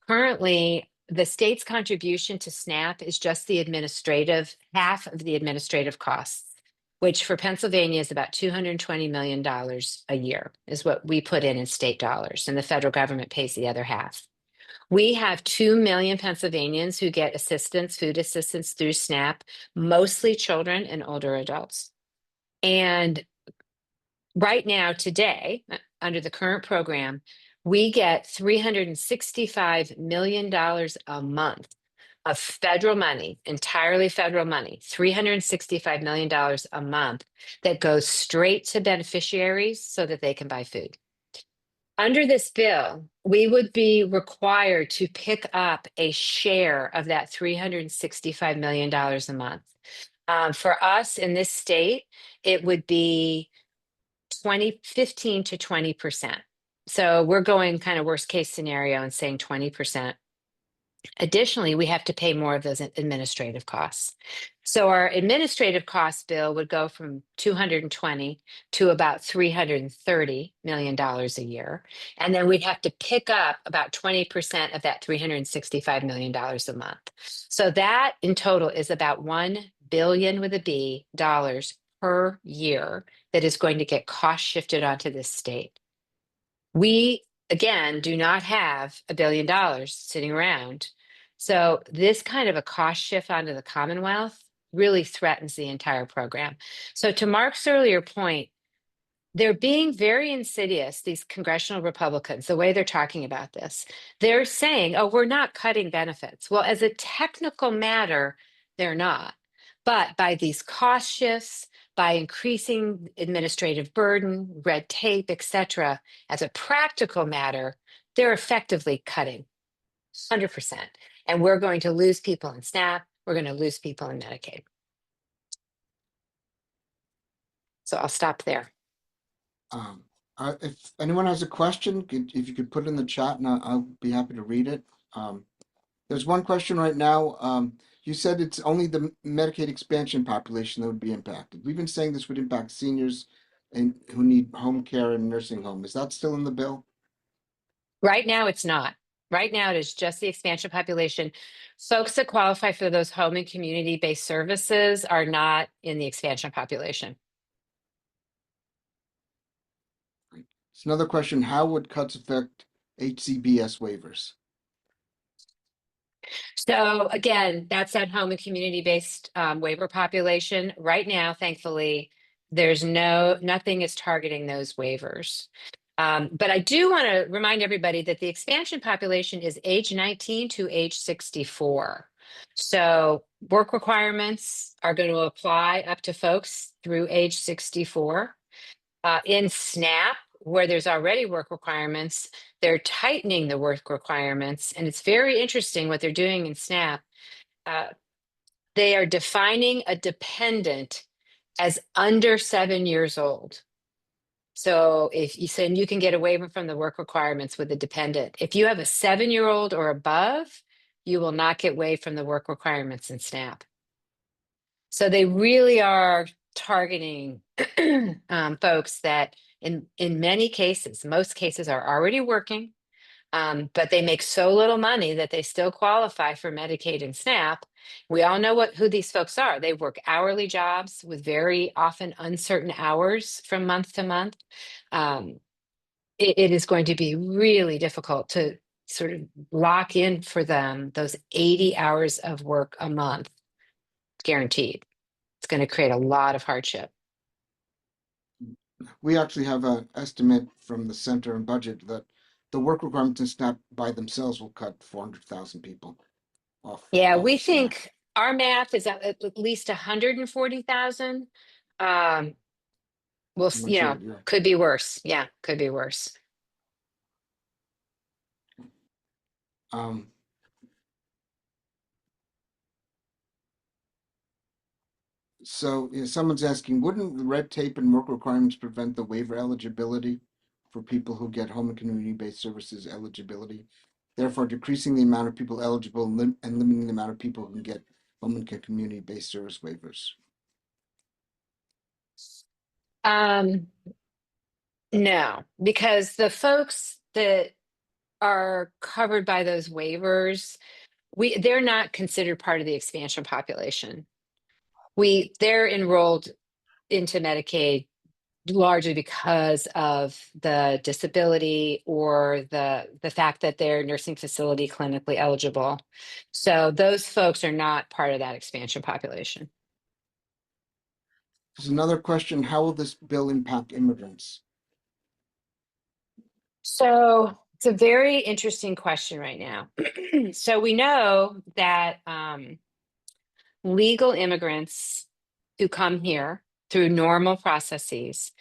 Currently, the state's contribution to SNAP is just half of the administrative costs, which for Pennsylvania is about $220 million a year, is what we put in state dollars, and the federal government pays the other half. We have 2 million Pennsylvanians who get food assistance through SNAP, mostly children and older adults. And right now, today, under the current program, we get $365 million a month of federal money, entirely federal money, $365 million a month that goes straight to beneficiaries so that they can buy food. Under this bill, we would be required to pick up a share of that $365 million a month. For us in this state, it would be 15 to 20%. So we're going kind of worst case scenario and saying 20%. Additionally, we have to pay more of those administrative costs. So our administrative cost bill would go from 220 to about $330 million a year. And then we'd have to pick up about 20% of that $365 million a month. So that in total is about $1 billion with a B dollars per year that is going to get cost shifted onto this state. We, again, do not have $1 billion sitting around. So this kind of a cost shift onto the Commonwealth really threatens the entire program. So to Mark's earlier point, they're being very insidious, these congressional Republicans, the way they're talking about this. They're saying, oh, we're not cutting benefits. Well, as a technical matter, they're not. But by these cost shifts, by increasing administrative burden, red tape, et cetera, as a practical matter, they're effectively cutting 100%. And we're going to lose people in SNAP. We're going to lose people in Medicaid. So I'll stop there. If anyone has a question, if you could put it in the chat, and I'll be happy to read it. There's one question right now. You said it's only the Medicaid expansion population that would be impacted. We've been saying this would impact seniors and who need home care and nursing home. Is that still in the bill? Right now, it's not. Right now, it is just the expansion population. Folks that qualify for those home and community-based services are not in the expansion population. It's another question. How would cuts affect HCBS waivers? So again, that's that home and community-based waiver population. Right now, thankfully, there's nothing is targeting those waivers. But I do want to remind everybody that the expansion population is age 19 to age 64. So work requirements are going to apply up to folks through age 64. In SNAP, where there's already work requirements, they're tightening the work requirements. And it's very interesting what they're doing in SNAP. They are defining a dependent as under 7 years old. So if you said you can get a waiver from the work requirements with a dependent, if you have a 7-year-old or above, you will not get waived from the work requirements in SNAP. So they really are targeting folks that in many cases, most cases are already working, but they make so little money that they still qualify for Medicaid and SNAP. We all know who these folks are. They work hourly jobs with very often uncertain hours from month to month. It is going to be really difficult to sort of lock in for them those 80 hours of work a month guaranteed. It's going to create a lot of hardship. We actually have an estimate from the center and budget that the work requirements in SNAP by themselves will cut 400,000 people off. Yeah, of we SNAP. think our math is at least 140,000. We'll, you know, Yeah. could be worse. Yeah, could be worse. So someone's asking, wouldn't the red tape and work requirements prevent the waiver eligibility for people who get home and community-based services eligibility, therefore decreasing the amount of people eligible and limiting the amount of people who can get home and community-based service waivers? No, because the folks that are covered by those waivers, they're not considered part of the expansion population. They're enrolled into Medicaid largely because of the disability or the fact that they're nursing facility clinically eligible. So those folks are not part of that expansion population. There's another question. How will this bill impact immigrants? So it's a very interesting question right now. So we know that legal immigrants who come here through normal processes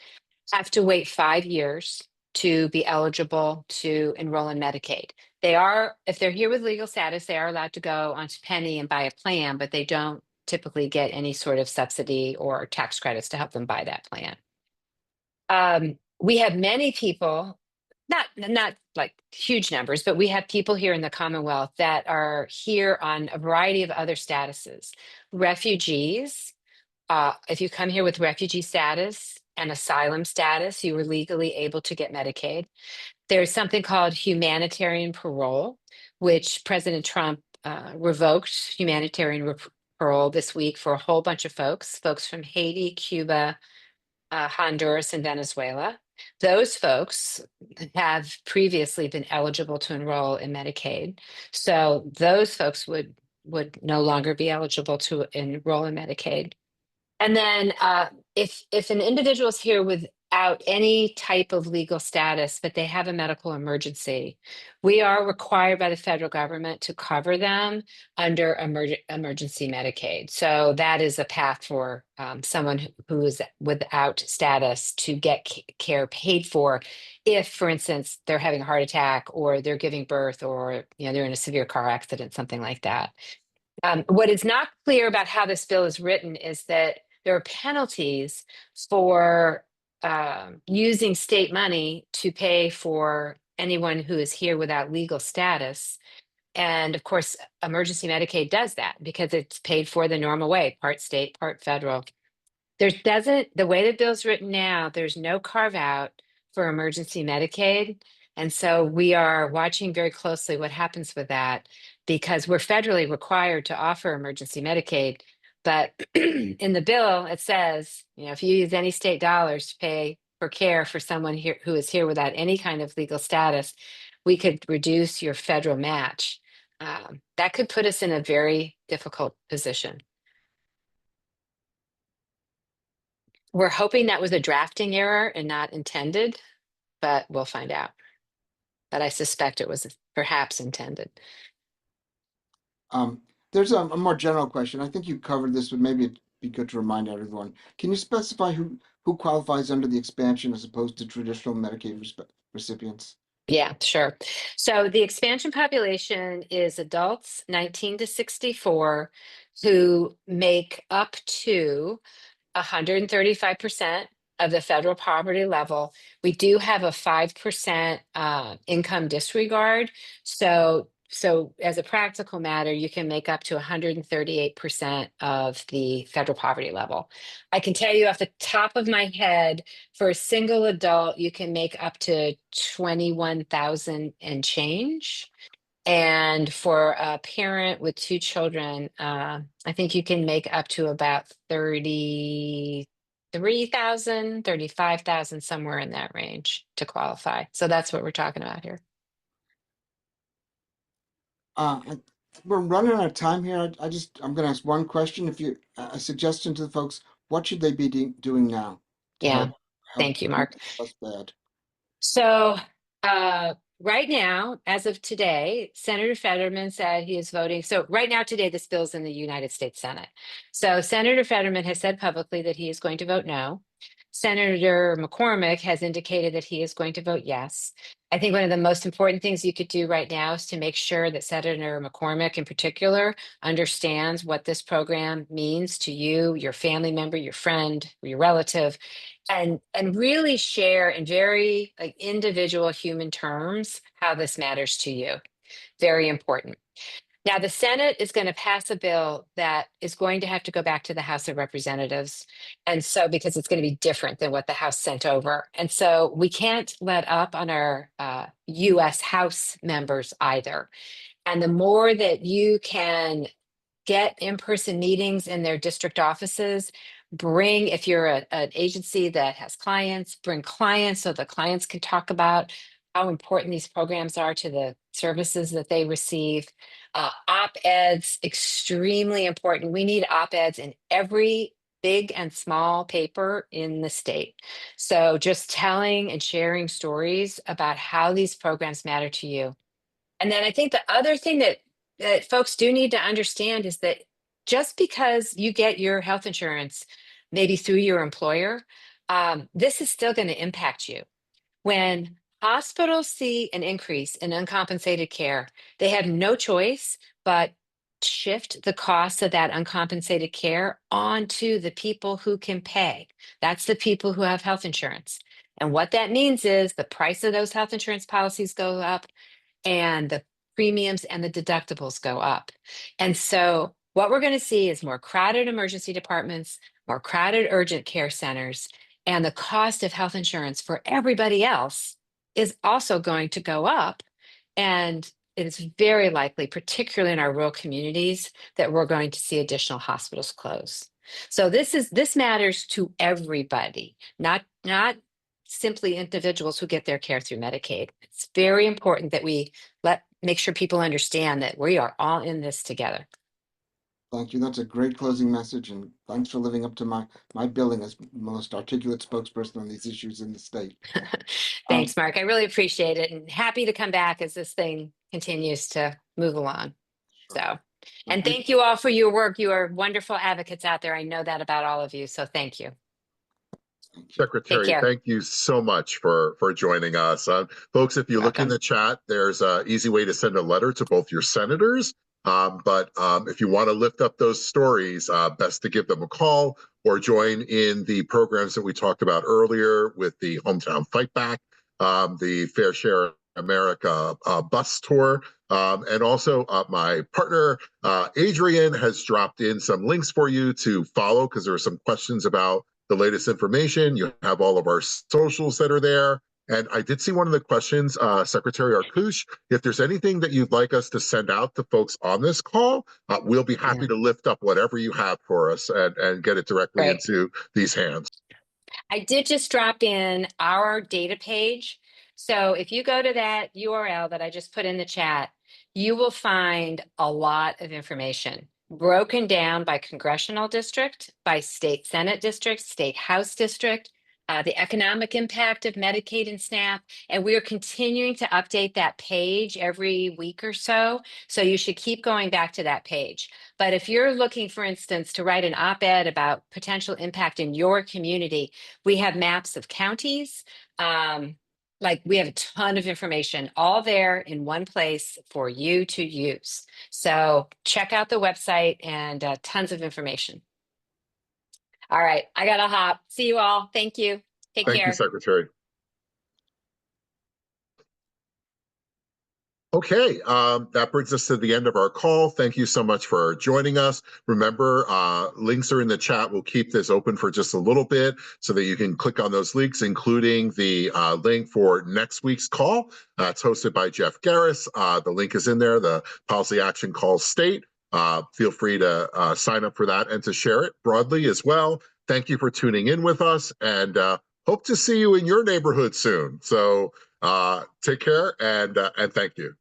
have to wait 5 years to be eligible to enroll in Medicaid. If they're here with legal status, they are allowed to go onto Penny and buy a plan, but they don't typically get any sort of subsidy or tax credits to help them buy that plan. We have many people, not like huge numbers, but we have people here in the Commonwealth that are here on a variety of other statuses. Refugees, if you come here with refugee status and asylum status, you were legally able to get Medicaid. There's something called humanitarian parole, which President Trump revoked humanitarian parole this week for a whole bunch of folks from Haiti, Cuba, Honduras, and Venezuela. Those folks have previously been eligible to enroll in Medicaid. So those folks would no longer be eligible to enroll in Medicaid. And then if an individual is here without any type of legal status, but they have a medical emergency, we are required by the federal government to cover them under emergency Medicaid. So that is a path for someone who is without status to get care paid for if, for instance, they're having a heart attack or they're giving birth or they're in a severe car accident, something like that. What is not clear about how this bill is written is that there are penalties for using state money to pay for anyone who is here without legal status. And of course, emergency Medicaid does that because it's paid for the normal way, part state, part federal. The way the bill's written now, there's no carve out for emergency Medicaid. And so we are watching very closely what happens with that because we're federally required to offer emergency Medicaid. But in the bill, it says, if you use any state dollars to pay for care for someone here who is here without any kind of legal status, we could reduce your federal match. That could put us in a very difficult position. We're hoping that was a drafting error and not intended, but we'll find out. But I suspect it was perhaps intended. There's a more general question. I think you covered this, but maybe it'd be good to remind everyone. Can you specify who qualifies under the expansion as opposed to traditional Medicaid recipients? Yeah, sure. So the expansion population is adults 19 to 64 who make up to 135% of the federal poverty level. We do have a 5% income disregard. So as a practical matter, you can make up to 138% of the federal poverty level. I can tell you off the top of my head, for a single adult, you can make up to 21,000 and change. And for a parent with 2 children, I think you can make up to about 33,000, 35,000, somewhere in that range to qualify. So that's what we're talking about here. we're running out of time here. I'm going to ask one question. If you a suggestion to the folks, what should they be doing now to Yeah. help Thank you, Mark. less bad? So right now, as of today, Senator Fetterman said he is voting. So right now, today, this bill's in the United States Senate. So Senator Fetterman has said publicly that he is going to vote no. Senator McCormick has indicated that he is going to vote yes. I think one of the most important things you could do right now is to make sure that Senator McCormick in particular understands what this program means to you, your family member, your friend, your relative, and really share in very like individual human terms how this matters to you. Very important. Now, the Senate is going to pass a bill that is going to have to go back to the House of Representatives. And so, because it's going to be different than what the House sent over. And so we can't let up on our US House members either. And the more that you can get in-person meetings in their district offices, bring, if you're an agency that has clients, bring clients so the clients can talk about how important these programs are to the services that they receive. Op-eds, extremely important. We need op-eds in every big and small paper in the state. So just telling and sharing stories about how these programs matter to you. And then I think the other thing that folks do need to understand is that just because you get your health insurance, maybe through your employer, this is still going to impact you. When hospitals see an increase in uncompensated care, they have no choice but shift the cost of that uncompensated care onto the people who can pay. That's the people who have health insurance. And what that means is the price of those health insurance policies go up, and the premiums and the deductibles go up. And so what we're going to see is more crowded emergency departments, more crowded urgent care centers, and the cost of health insurance for everybody else is also going to go up. And it's very likely, particularly in our rural communities, that we're going to see additional hospitals close. So this matters to everybody, not simply individuals who get their care through Medicaid. It's very important that we make sure people understand that we are all in this together. Thank you. That's a great closing message, and thanks for living up to my billing as most articulate spokesperson on these issues in the state. Thanks, Mark. I really appreciate it, and happy to come back as this thing continues to move along. So, and thank you all for your work. You are wonderful advocates out there. I know that about all of you. So thank you. Secretary, thank you so much for joining us. Folks, if you look in the chat, there's an easy way to send a letter to both your senators. But if you want to lift up those stories, best to give them a call or join in the programs that we talked about earlier with the Hometown Fight Back, the Fair Share America bus tour. And also my partner, Adrian, has dropped in some links for you to follow because there are some questions about the latest information. You have all of our socials that are there. And I did see one of the questions, Secretary Arkoosh, if there's anything that you'd like us to send out to folks on this call, we'll be happy to lift up whatever you have for us and get it directly into these hands. I did just drop in our data page. So if you go to that URL that I just put in the chat, you will find a lot of information broken down by congressional district, by state Senate district, state House district, the economic impact of Medicaid and SNAP. And we are continuing to update that page every week or so. So you should keep going back to that page. But if you're looking, for instance, to write an op-ed about potential impact in your community, we have maps of counties. Like we have a ton of information all there in one place for you to use. So check out the website and tons of information. All right, I gotta hop. See you all. Thank you. Take care. Thank you, Secretary. Okay, that brings us to the end of our call. Thank you so much for joining us. Remember, links are in the chat. We'll keep this open for just a little bit so that you can click on those links, including the link for next week's call. It's hosted by Jeff Garris. The link is in there, the Policy Action Call State. Feel free to sign up for that and to share it broadly as well. Thank you for tuning in with us, and hope to see you in your neighborhood soon. So take care and thank you.